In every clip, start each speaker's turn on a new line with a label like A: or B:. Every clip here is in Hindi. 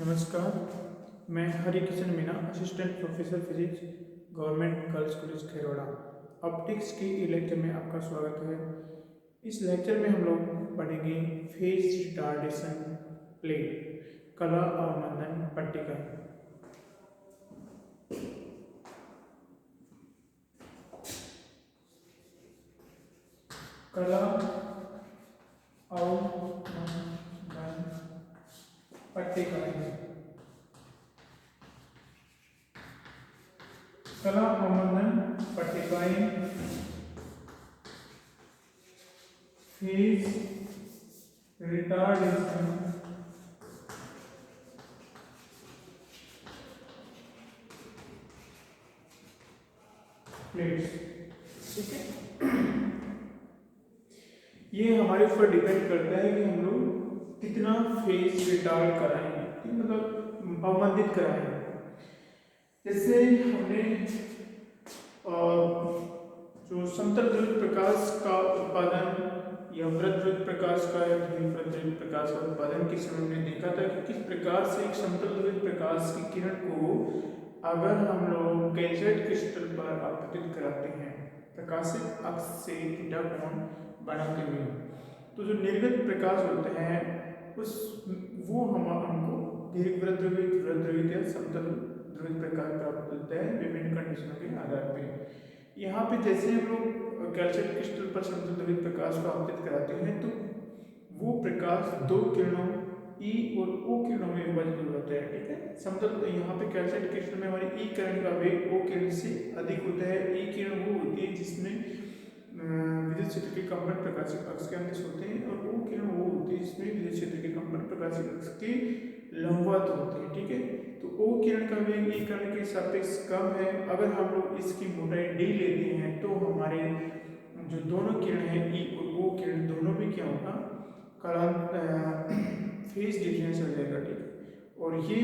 A: नमस्कार, मैं Harikishan Meena, assistant professor physics, government girls college Khairoda. Optics की ई लेक्चर में आपका स्वागत है। इस लेक्चर में हम लोग पढ़ेंगे फेज रिटार्डेशन प्लेट, कला अवमंदन पट्टिका। कला अवमंदन पट्टिका। कला अवमंदन पट्टिकाएं फेज रिटार्डेशन प्लेट्स, ठीक है। ये हमारे ऊपर डिपेंड करता है कि हम लोग कितना फेज रिटार्ड कराएंगे, मतलब अवमंदित कराएंगे। जैसे हमने जो समतल ध्रुवित प्रकाश का उत्पादन या वृत्त ध्रुवित प्रकाश का या वृत्त ध्रुवित प्रकाश का उत्पादन के समय हमने देखा था कि किस प्रकार से एक समतल ध्रुवित प्रकाश की किरण को अगर हम लोग कैल्साइट क्रिस्टल पर आपतित कराते हैं प्रकाशित अक्ष से थीटा कोण बनाते हुए, तो जो निर्गत प्रकाश होते हैं वो हमको दीर्घवृत्त ध्रुवित या समतल ध्रुवित प्रकाश प्राप्त होता है विभिन्न कंडीशनों के आधार पर। यहाँ पे जैसे हम लोग कैल्साइट क्रिस्टल पर समतल ध्रुवित प्रकाश को आपतित कराते हैं तो वो प्रकाश दो किरणों ई और ओ किरणों में विभाजित हो जाता है, ठीक है। समतल यहाँ पे कैल्साइट क्रिस्टल में हमारी ई किरण का वेग ओ किरण से अधिक होता है। ई किरण वो होती है जिसमें विद्युत क्षेत्र के कंपन प्रकाशिक अक्ष के अंदर होते हैं और ओ किरण वो होती है जिसमें विद्युत क्षेत्र के कंपन प्रकाशिक अक्ष के लंबवत होते हैं, ठीक है। तो ओ किरण का वेग ई किरण के सापेक्ष कम है। अगर हम लोग इसकी मोटाई डी लेते हैं तो हमारे जो दोनों किरण है ई और ओ किरण दोनों में क्या होगा, फेज डिफरेंस हो जाएगा, ठीक है। और ये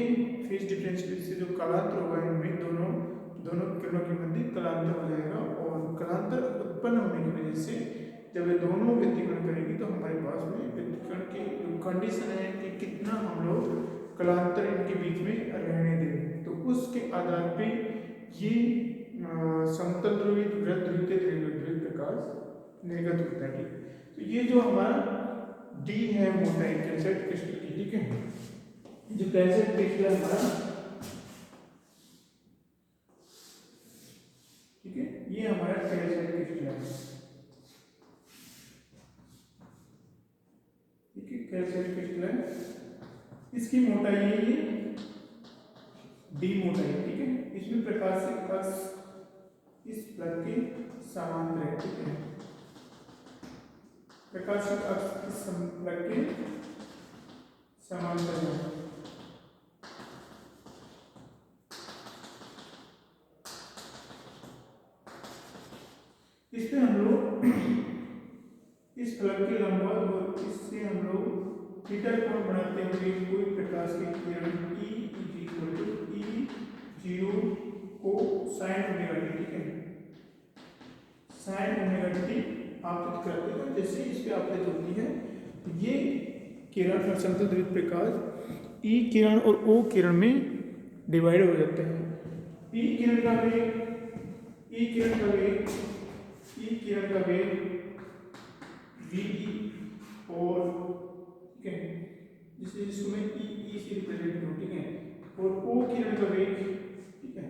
A: फेज डिफरेंस से जो कालांतर होगा इनमें दोनों किरणों के मध्य कालांतर हो जाएगा और कालांतर उत्पन्न होने की वजह से जब ये दोनों व्यतिकरण करेंगे तो हमारे पास में व्यतिकरण की जो कंडीशन है कि कितना हम लोग कालांतर इनके बीच में रहने दें, तो उसके आधार पे ये समतल ध्रुवित वृत्त ध्रुवित ध्रुवित प्रकाश निर्गत होता है, ठीक है। तो ये जो हमारा डी है मोटाई कैल्साइट क्रिस्टल की, ठीक है। जो कैल्साइट क्रिस्टल है हमारा, ठीक है, ये हमारा कैल्साइट क्रिस्टल है, ठीक है। कैल्साइट क्रिस्टल है, इसकी मोटाई है ये डी मोटाई, ठीक है। इसमें प्रकाशिक अक्ष इस प्लग के समांतर है, ठीक है। प्रकाशिक अक्ष इस प्लग के समांतर है। इसमें हम लोग इस प्लग के लंबवत और इससे हम लोग थीटा कोण बनाते हुए कोई प्रकाश की किरण E0 को साइन ओमेगा टी, ठीक है, साइन ओमेगा टी आपतित करते हैं। जैसे इस पे आपतित होती है ये किरण और समतल ध्रुवित प्रकाश ई किरण और ओ किरण में डिवाइड हो जाते हैं। ई किरण का वेग ई किरण का वेग वी और, ठीक है, जिसको मैं ई से रिप्रेजेंट करूँ, ठीक है। और ओ किरण का वेग, ठीक है,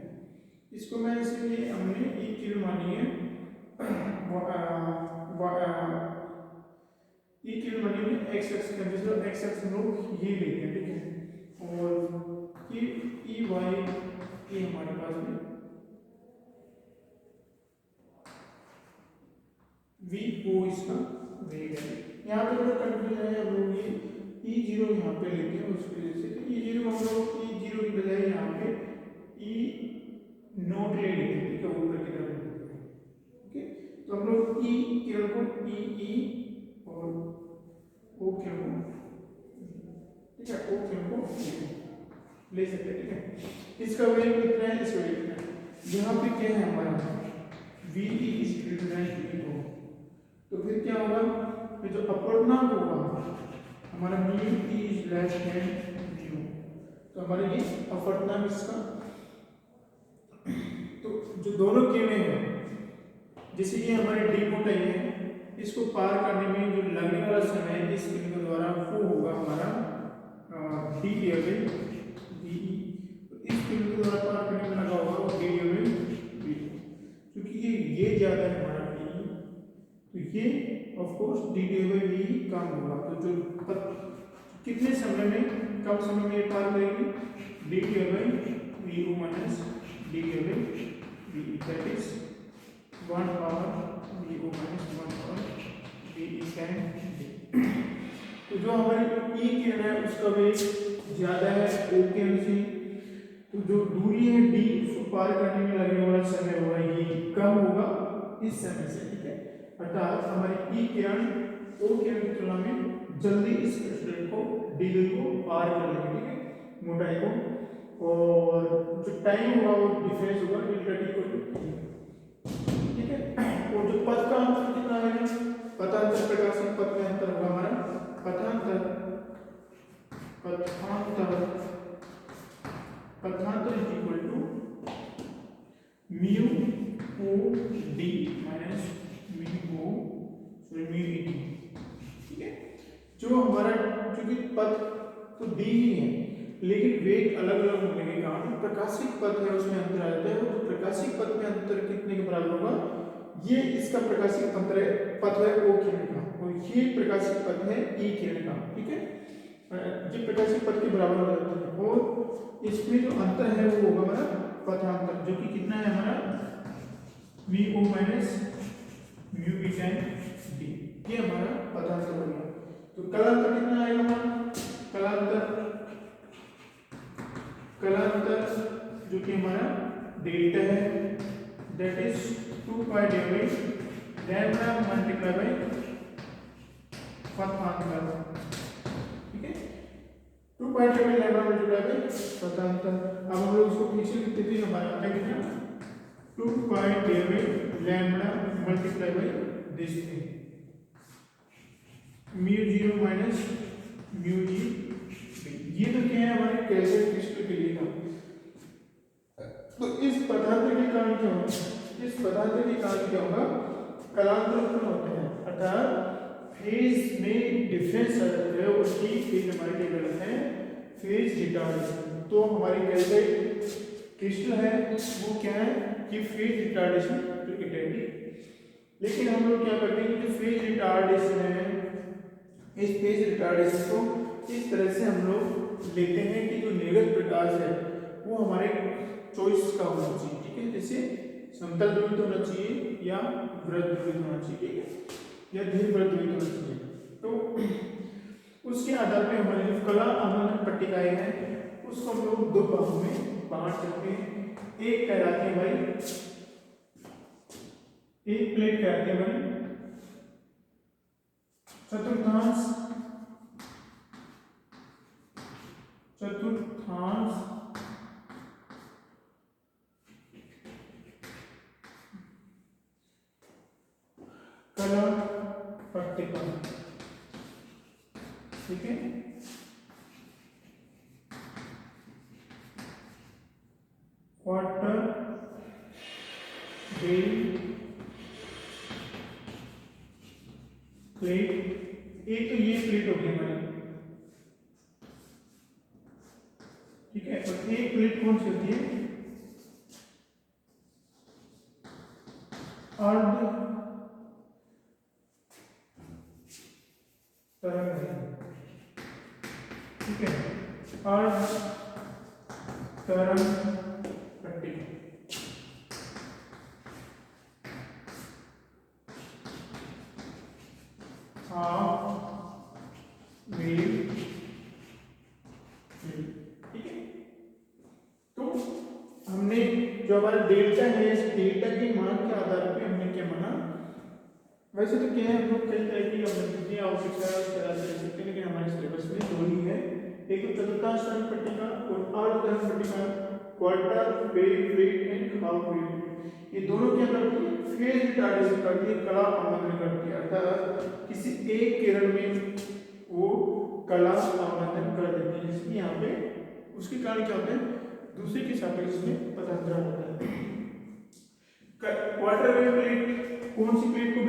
A: इसको मैं इसलिए हमने ई किरण मानी है ई किरण मानी है एक्स एक्स का, एक्स एक्स हम लोग ये लेते हैं, ठीक है। और ये ई वाई ये हमारे पास में वी ओ इसका वेग है। यहाँ पे थोड़ा कंफ्यूजन है, हम लोग ये E0 यहाँ पे लेते हैं उस वजह से E0 हम लोग E0 की बजाय यहाँ पे E0 ले लेते हैं, ठीक है, ऊपर की तरफ, ओके। तो हम लोग E किरण को E और O किरण को, ठीक है, O किरण को ले सकते हैं, ठीक है। इसका वेग कितना है, इसका वेग कितना है, यहाँ पे क्या है हमारा VE is greater than V2, तो फिर क्या होगा, फिर जो अपवर्तनांक होगा हमारा mu E is less than mu, तो हमारे ये अपवर्तनांक इसका, तो जो दोनों किरणें हैं जैसे ये हमारे डी मोटाई है, इसको पार करने में जो लगने वाला समय इस किरण के द्वारा वो होगा हमारा डी डिवाइडेड डी, इस किरण के द्वारा पार करने में लगा होगा वो डी डिवाइडेड डी, क्योंकि ये ज्यादा है हमारा डी, तो ये of course d divided d कम होगा। तो जो कितने समय में, कम समय में ये पार करेगी, D divided V O minus D divided V, that is 1 power V O minus 1 power V can D. तो जो हमारी ई किरण है उसका वेग ज्यादा है ओ किरण से, तो जो दूरी है डी उसको पार करने में लगने वाला समय होगा ये कम होगा इस समय से, ठीक है। अर्थात हमारी ई किरण ओ किरण की तुलना में जल्दी इस क्रिस्टल को डी को पार कर लेंगे, ठीक है, मोटाई को, और जो टाइम होगा वो डिफरेंस होगा डेल्टा टी को, ठीक है। और जो पथ का अंतर कितना है, पथांतर प्रकाशन पथ में अंतर होगा हमारा पथांतर is equal to mu o d minus mu E d, ठीक है। जो हमारा चूंकि पथ तो डी ही है लेकिन वेग अलग अलग होने के कारण प्रकाशिक पथ है उसमें अंतर आ जाता है, और प्रकाशिक पथ में अंतर कितने के बराबर होगा, ये इसका प्रकाशिक पथ है ओ किरण का, और ये प्रकाशिक पथ है ई किरण का, ठीक है। ये प्रकाशिक पथ के बराबर हो जाता है, और इसमें जो अंतर है वो होगा हमारा पथांतर, जो कि कितना है हमारा V O minus mu B time D, ये हमारा पथांतर हो गया। तो कलांतर कितना आएगा हमारा, कलांतर जो कि हमारा डेल्टा है, that is 2 pi divided lambda multiply by पथांतर, ठीक है, 2 pi divided lambda multiply by पथांतर। अब हम लोग इसको पीछे लिखते थे, हमारा आता है कितना 2 pi divided lambda multiply by this thing mu 0 minus mu जी, ये तो क्या है हमारे कैल्शियम क्रिस्टल के लिए था। तो इस पदार्थ के कारण क्या होगा, कलांतर उत्पन्न होते हैं, अर्थात फेज में डिफरेंस आ जाता है, और ये फेज हमारे लिए गलत है, फेज रिटार्डेशन। तो हमारी कैल्शियम क्रिस्टल है वो क्या है कि फेज रिटार्डेशन क्रिकेट, लेकिन हम लोग क्या करते हैं, जो फेज रिटार्डेशन है इस फेज रिटार्डेशन को इस तरह से हम लोग लेते हैं कि जो निर्गत प्रकाश है वो हमारे चॉइस का होना चाहिए, ठीक है, जैसे समतल ध्रुवित होना चाहिए या वृत्त ध्रुवित होना चाहिए, ठीक है, या दीर्घवृत्त ध्रुवित होना चाहिए। तो उसके आधार पे हमारी जो कला अवमंदन पट्टिकाएं हैं उसको हम लोग दो भागों में बांट सकते हैं। एक कहलाती है भाई, एक प्लेट कहलाती है भाई चतुर्थांश कला पट्टिका, ठीक है, क्वार्टर बेल प्लेट, एक तो ये प्लेट होगी हमारी, ठीक है, और एक प्लेट कौन सी होती है अर्ध तरंग, ठीक है, अर्ध तरंग पट्टिका। ठीक है, तो हमने जो हमारा डेल्टा है इस डेल्टा के मान के आधार पे हमने क्या माना, वैसे तो क्या है हम लोग कई तरह की जितनी आवश्यकता है उस तरह से ले सकते हैं, लेकिन हमारे सिलेबस में दो ही है, एक तो चतुर्थांश तरंग पट्टिका और अर्ध तरंग पट्टिका, quarter wave plate and half wave. ये दोनों क्या करती है, फेज रिटार्डेशन करती है, कला अवमंदन करती है, अर्थात किसी एक किरण में वो कला अवमंदन कर देती है, जैसे यहाँ पे उसके कारण क्या होता है, दूसरे के सापेक्ष में पदांतर होता है। क्वार्टर वेव प्लेट, कौन सी प्लेट को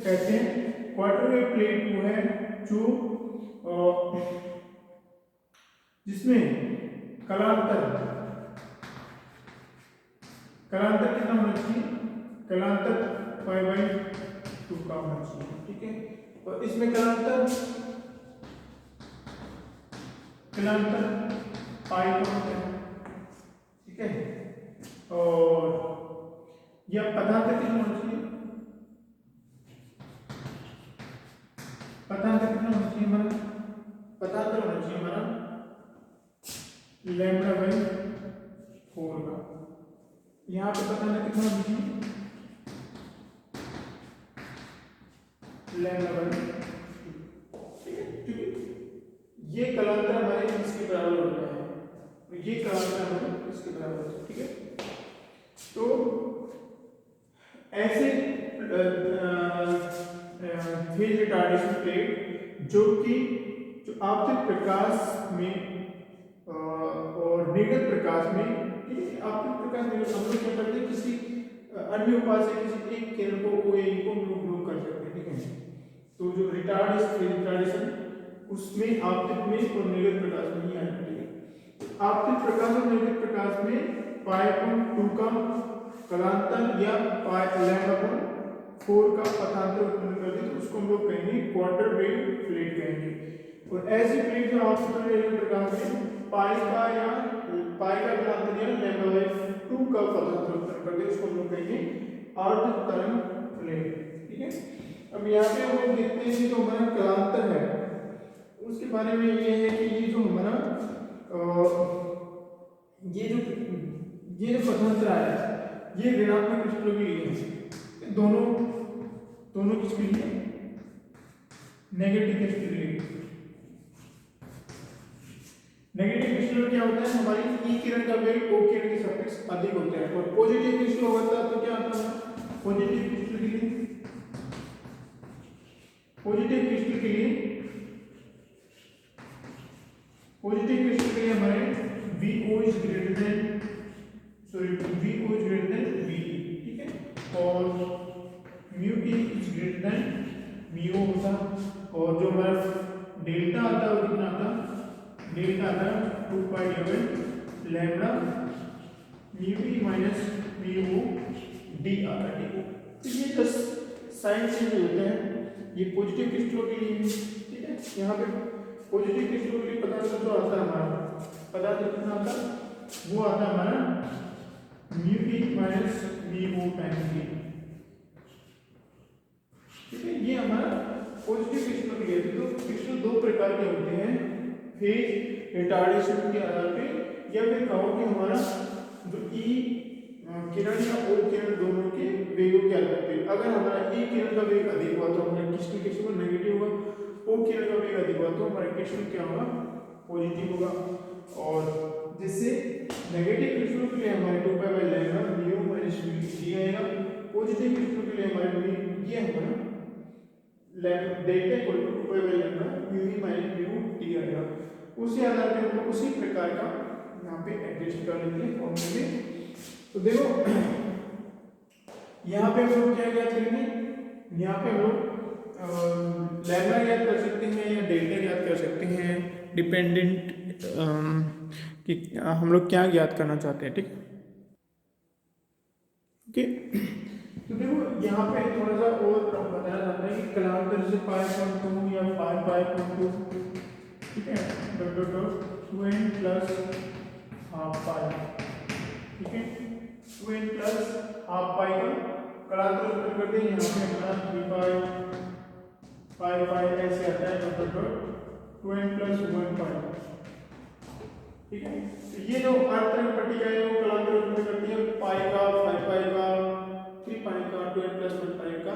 A: कहते हैं? क्वार्टर वेव प्लेट वो है जो जिसमें कलांतर कितना होना चाहिए? कलांतर π/2 का होना चाहिए, ठीक है। और इसमें कलांतर पाई का होता है, ठीक है। और यह पदांतर कितना होना चाहिए? पदांतर कितना होना चाहिए हमारा? पदांतर होना चाहिए हमारा λ/4 का। यहाँ पे पदांतर कितना होना चाहिए? λ/2, ठीक है। क्योंकि ये कलांतर हमारे इसके बराबर होता है, ये कलांतर हमारे इसके बराबर होता है, ठीक है। तो ऐसे फेज रिटार्डेशन प्लेट जो आपतित प्रकाश में और निर्गत प्रकाश में, आपतित प्रकाश निर्गत हम लोग क्या करते हैं, किसी अन्य उपाय से किसी एक किरण को OA को हम लोग ब्लॉक कर सकते हैं, ठीक है। तो जो रिटार्डेशन उसमें आपतित में और निर्गत प्रकाश में ही आना चाहिए। आपतित प्रकाश और निर्गत प्रकाश में π/2 का कलांतर या λ/4 का पथांतर उत्पन्न कर दे तो उसको हम लोग कहेंगे क्वार्टर वेव प्लेट कहेंगे। और ऐसी प्लेट जो आपतित और निर्गत प्रकाश में पाई का कलांतर या λ/2 का पथांतर उत्पन्न कर दे उसको हम लोग कहेंगे अर्ध तरंग प्लेट, ठीक है। अब यहाँ पे हम लोग देखते हैं कि जो हमारा कलांतर है उसके बारे में ये है कि ये जो हमारा ये जो पथांतर आया ये ऋणात्मक क्रिस्टलों के लिए है, दोनों किसके लिए? नेगेटिव क्रिस्टल के लिए। नेगेटिव क्रिस्टल क्या होता है, हमारी ई किरण का वेग ओ किरण के सापेक्ष अधिक होता है। और पॉजिटिव क्रिस्टल होता है तो क्या होता है? पॉजिटिव क्रिस्टल के लिए हमारे VO is greater than VE, ठीक है। और mu E is greater than mu होता। और जो हमारा डेल्टा आता है वो कितना आता है? डेल्टा आता है 2π/λ mu E minus mu D आता है, ठीक है। तो ये 10 साइन चेंज होते हैं, ये पॉजिटिव क्रिस्टलों के लिए, ठीक है। यहाँ पे पॉजिटिव क्रिस्टलों के लिए पदार्थ जो आता है हमारा पदार्थ कितना आता है? वो आता है हमारा mu E minus mu times D, ठीक है। ये हमारा पॉजिटिव क्रिस्टल के लिए। तो क्रिस्टल दो प्रकार के होते हैं, फेज रिटार्डेशन के आधार पे या फिर कहो कि हमारा जो ई किरण या ओ किरण दोनों के वेगों के आधार पे। अगर हमारा ई किरण का वेग अधिक हुआ तो हमारा क्रिस्टल नेगेटिव होगा, ओ किरण का वेग अधिक हुआ तो हमारा क्रिस्टल क्या होगा? पॉजिटिव होगा। और जिससे नेगेटिव क्रिस्टल के लिए हमारे 2π/λ mu minus mu d आएगा, पॉजिटिव क्रिस्टल के लिए हमारे ये हमारा delta equal to 2π/λ mu e minus mu d आएगा। उसी आधार पे हम लोग उसी प्रकार का यहाँ पे एडजस्ट कर लेंगे फॉर्मूले में। तो देखो यहाँ पे हम लोग क्या ज्ञात करेंगे? यहाँ पे हम लोग लैम्डा ज्ञात कर सकते हैं या डेल्टा ज्ञात कर सकते हैं, डिपेंडेंट कि हम लोग क्या ज्ञात करना चाहते हैं, ठीक है। तो देखो यहाँ पे थोड़ा सा और बताया जाता है कि कलांतर से π/2 या π/2, ठीक है, (2n + ½ π), ठीक है, 2n + ½ π का कलांतर उत्पन्न करते हैं। यहाँ पे हमारा 3π ऐसे आता है, (2n + 1 π), ठीक है। तो ये जो अर्धतरंग पट्टिका है वो कलांतर उत्पन्न करती है पाई का, 5π का, 3π का, 2n + 1 π का।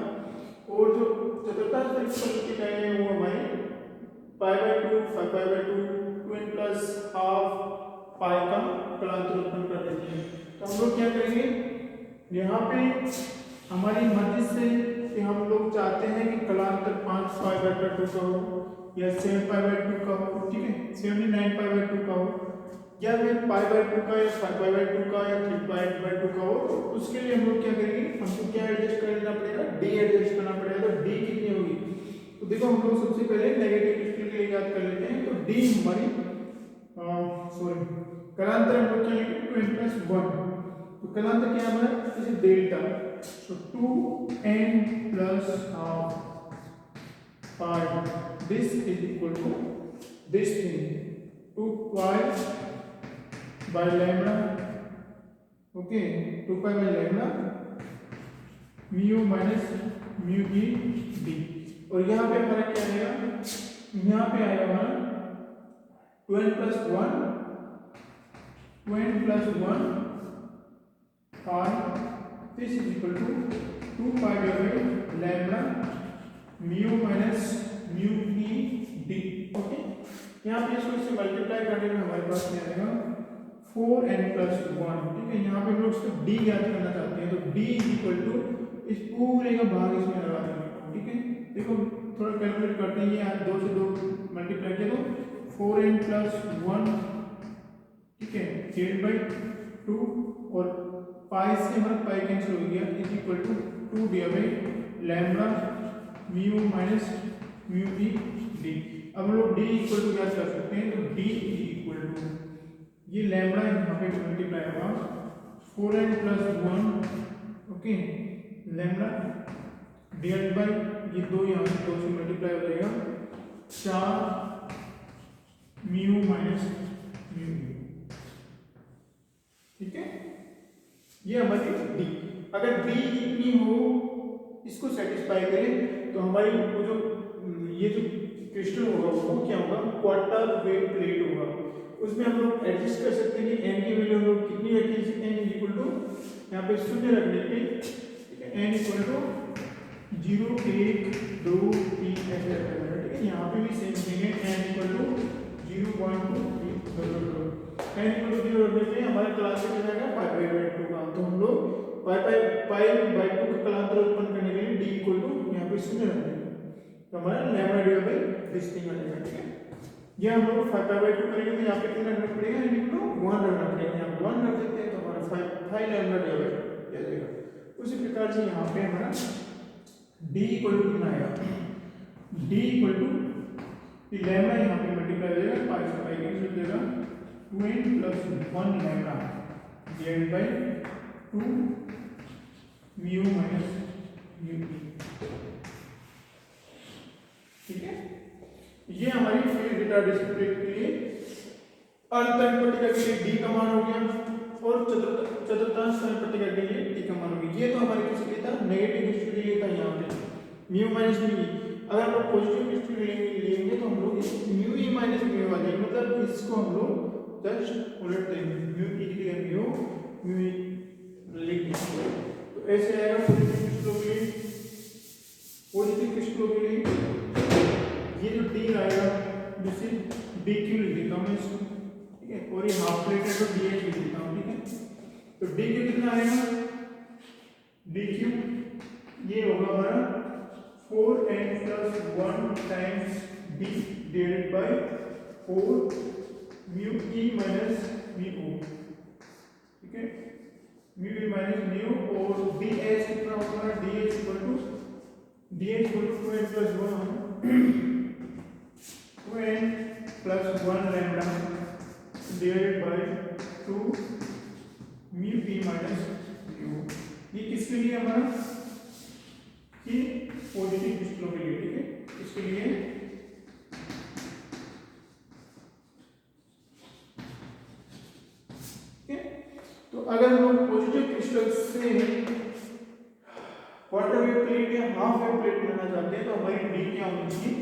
A: और जो चतुर्थांश पट्टिका है वो हमारी π/2, 5π/2, 2n + ½ π का कलांतर उत्पन्न कर देती है। तो हम लोग क्या करेंगे? यहाँ पे हमारी मर्जी से कि हम लोग चाहते हैं कि कलांतर 5π/2 का हो या 7π/2 का हो, ठीक है, 79π/2 का हो, या फिर π/2 का या 5π/2 का या 3π/2 का हो, तो उसके लिए हम लोग क्या करेंगे, हमको क्या एडजस्ट कर लेना पड़ेगा, d एडजस्ट करना पड़ेगा। तो d कितनी होगी, तो देखो हम लोग सबसे पहले नेगेटिव डिस्प्ले के लिए याद कर लेते हैं। तो d हमारी सॉरी कलांतर हम लोग क्या लिखेंगे 2n+1, तो कलांतर क्या हमारा इसे डेल्टा, तो 2n+12 pi, this is equal to this thing 2 pi by lambda, okay 2 pi by lambda mu minus mu e d। और यहाँ पे हमारा क्या आएगा, यहाँ पे आएगा हमारा 2n+1 pi, this is equal to 2 pi by lambda mu minus mu e d। Okay, यहाँ पे इसको इससे मल्टीप्लाई करने में हमारे पास क्या आएगा 4n+1। ठीक है, यहाँ पे हम लोग इसको d ज्ञात करना चाहते हैं, तो d इज इक्वल टू इस पूरे का भाग इसमें लगा देंगे। ठीक है, देखो थोड़ा कैलकुलेट करते हैं, ये 2 से 2 मल्टीप्लाई किया तो 4n+1, ठीक है, डिवाइड बाय 2 और पाई से हमारा पाई कैंसिल हो गया, is equal to 2 divide by lambda mu minus mu E D. अब हम लोग d इक्वल टू क्या कर सकते हैं, तो d इक्वल टू ये लैम्बडा यहाँ पे मल्टीप्लाई होगा 4n+1, okay lambda divide bye ये 2 यहाँ से 2 से मल्टीप्लाई हो जाएगा 4 म्यू माइनस म्यू। ठीक है, ये हमारी d। अगर d इतनी हो, इसको सेटिस्फाई करें, तो हमारी वो जो ये जो क्रिस्टल होगा वो क्या होगा, क्वार्टर वेव प्लेट होगा। उसमें हम लोग एडजस्ट कर सकते हैं कि n की वैल्यू हम लोग कितनी रखें, जैसे n इक्वल टू यहाँ पे शून्य रख देंगे, n इक्वल टू 0 1 2 3 ऐसे रखेंगे। ठीक है, यहाँ पे भी सेम थिंग है, n equal to 0 1 2 3 n equal to 0 रखने पे हमारे क्लास में जाएगा π/2 का। तो हम लोग π/2 का कलांतर उत्पन्न करने के लिए d इक्वल टू यहाँ पे शून्य रख देंगे, तो हमारा lambda divide by this thing आ जाएगा। ठीक है, ये हम लोग 5/2 करेंगे तो यहाँ पे कितना रखना पड़ेगा, n इक्वल टू 1 रखना पड़ेगा, यहाँ पे 1 रख देते हैं तो हमारा 5 लैम्बडा डिवाइड आ जाएगा। उसी प्रकार से यहाँ पे हमारा d इक्वल टू कितना आएगा, d इक्वल टू लैम्बडा यहाँ पे मल्टीप्लाई हो जाएगा, पाई से पाई कैंसिल हो जाएगा 2n+1 lambda divide bye 2 mu minus mu. ठीक है, ये हमारी फील्ड डेटा डिस्प्ले के लिए अर्धतल पट्टिका के लिए d का मान हो गया और चतुर्थांश समय पट्टिका के लिए d का मान हो गया। ये तो हमारे किसके लिए था, नेगेटिव डिस्प्ले के लिए था। यहाँ पे म्यू माइनस म्यू, अगर हम लोग पॉजिटिव डिस्प्ले लेंगे तो हम लोग म्यू ई माइनस म्यू आ जाएगा, मतलब इसको हम लोग जस्ट उलट देंगे, म्यू ई की जगह म्यू ई लिख देंगे, तो ऐसे आएगा पॉजिटिव डिस्प्ले के लिए। पॉजिटिव डिस्प्ले के लिए ये जो d आएगा जिसे dq लिख देता हूँ मैं इसको। ठीक है, और ये हाफ प्लेट है तो dh लिख देता हूँ। ठीक है, तो dq कितना आएगा, dq ये होगा हमारा 4n+1 times d divided by 4 mu e minus mu. ठीक है, म्यू e माइनस म्यू और dh कितना होगा, dh equal to 2n+1 lambda divided by 2 mu e minus mu. ये किसके लिए हमारा, ये पॉजिटिव डिस्प्ले के लिए। ठीक है, इसके लिए ठीक है, तो अगर हम लोग पॉजिटिव क्रिस्टल से क्वार्टर वेव प्लेट या हाफ वेव प्लेट बनाना चाहते हैं तो हमारी d क्या होनी चाहिए,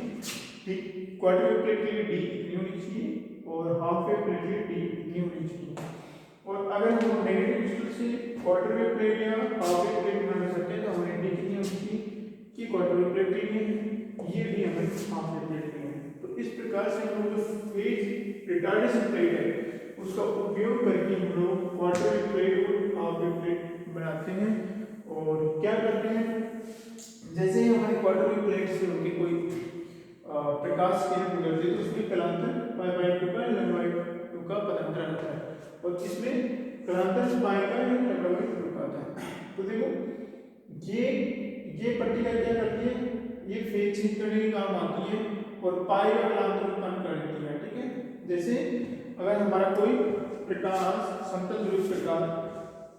A: ठीक, क्वार्टर वेव प्लेट के लिए d इतनी होनी चाहिए और हाफ वेव प्लेट के लिए d इतनी होनी चाहिए। और अगर हम नेगेटिव क्रिस्टल से क्वार्टर वेव प्लेट या हाफ वेव प्लेट बनाना चाहते हैं तो हमारी d कितनी होनी चाहिए, कि क्वार्टर वेव प्लेट के लिए ये भी हमारी हाफ वेव प्लेट के लिए। तो इस प्रकार से हम लोग जो फेज रिटार्डेशन प्लेट है उसका उपयोग करके हम लोग क्वार्टर वेव प्लेट और हाफ वेव प्लेट बनाते हैं। और क्या करते हैं, जैसे ही हमारी क्वार्टर वेव प्लेट से होकर कोई प्रकाश किरण गुजरती है तो उसकी कलांतर π/2 का लंबाई 2 का पदांतर आता है। ये पट्टिका क्या करती है, ये फेज चेंज करने के काम आती है और पाई का कलांतर उत्पन्न कर देती है। ठीक है, जैसे अगर हमारा कोई प्रकाश समतल ध्रुव प्रकाश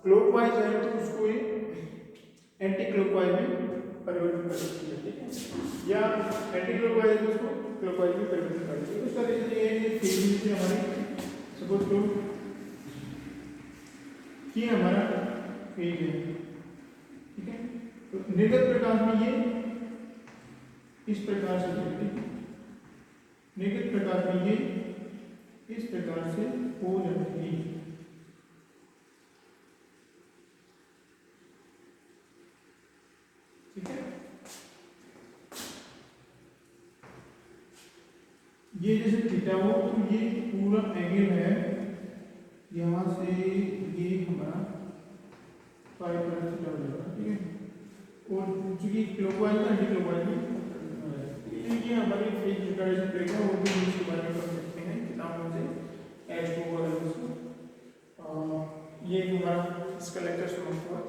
A: क्लॉकवाइज है तो उसको ये एंटी क्लॉकवाइज में परिवर्तित कर देती है। ठीक है, या एंटी क्लॉकवाइज है उसको क्लॉकवाइज में परिवर्तित कर देती है। उसका रीजन ये है कि फेज हमारी सपोज टू ये हमारा फेज है। ठीक है, तो निर्गत प्रकाश में ये इस प्रकार से चलती है, निर्गत प्रकाश में ये इस प्रकार से हो जाती है। ठीक है, ये जैसे थीटा हो तो ये पूरा एंगल है यहाँ से ये हमारा फाइव पर थीटा हो जाएगा। ठीक है, और चूंकि क्लॉकवाइज में एंटी क्लॉकवाइज में ये हमारी फेज रिटार्डेशन रहेगा, वो भी इसके बारे में कर सकते हैं किताबों से H2 और ये हमारा इसका लेक्चर समाप्त हुआ।